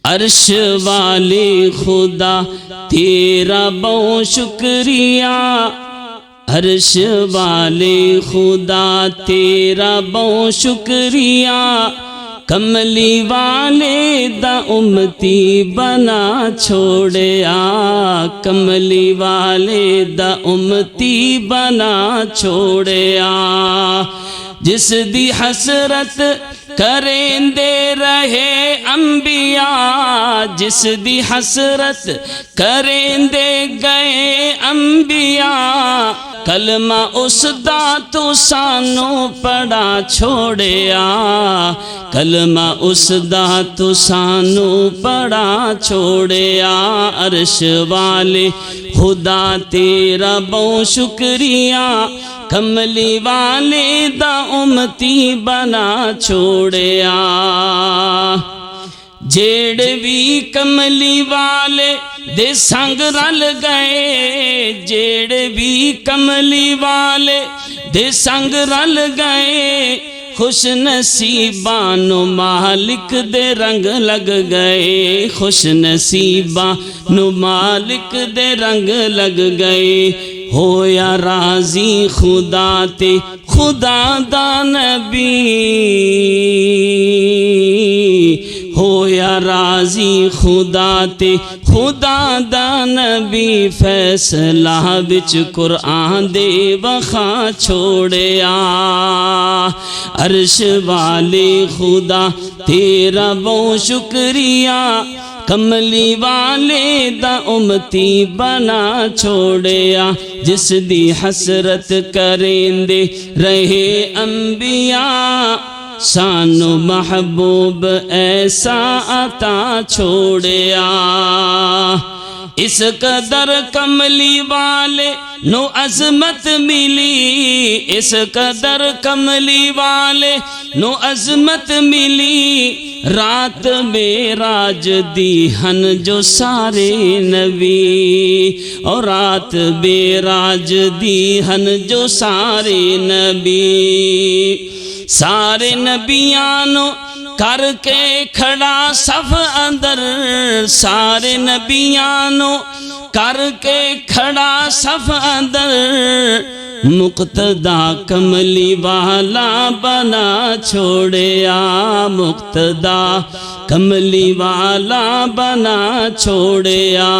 عرش والے خدا تیرا بہت شکریہ، عرش والے خدا تیرا بہت شکریہ، کملی والے دا امتی بنا چھوڑیا، کملی والے دا امتی بنا چھوڑیا، جس دی حسرت کریندے رہے انبیاء، جس دی حسرت کریندے گئے انبیاء، کلمہ اس دا تو سانو پڑھا چھوڑیا، کلمہ اس دا تو سانو پڑھا چھوڑیا، عرش والے خدا تیرا بہت شکریہ، کملی والے دا امتی بنا چھوڑیا، جیڑے بھی کملی والے دے سنگ رل گئے، جیڑے بھی کملی والے دے سنگ رل گئے، خوش نصیبانو مالک دے رنگ لگ گئے، خوش نصیبانو مالک دے رنگ لگ گئے، ہویا راضی خدا تے خدا دا نبی، ہویا راضی خدا تے خدا دا نبی، فیصلہ بچ قرآن دے وخا چھوڑیا، عرش والے خدا تیرا بہت شکریہ، کملی والے دا امتی بنا چھوڑیا، جس دی حسرت کریندے رہے انبیاء، سانو محبوب ایسا عطا چھوڑیا، اس قدر کملی والے نو عظمت ملی، اس قدر کملی والے نو عظمت ملی، رات معراج دی ہن جو سارے نبی، اور رات معراج دی ہن جو سارے نبی، سارے نبیانو کر کے کھڑا صف اندر، سارے نبیانو کر کے کھڑا صف اندر، مقتدا کملی والا بنا چھوڑیا، مقتدا کملی والا بنا چھوڑیا،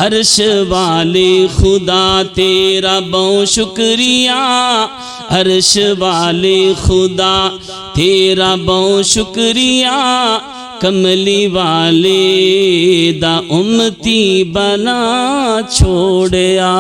عرش والے خدا تیرا بہت شکریہ، عرش والے خدا تیرا بہت شکریہ، کملی والے دا امتی بنا چھوڑیا۔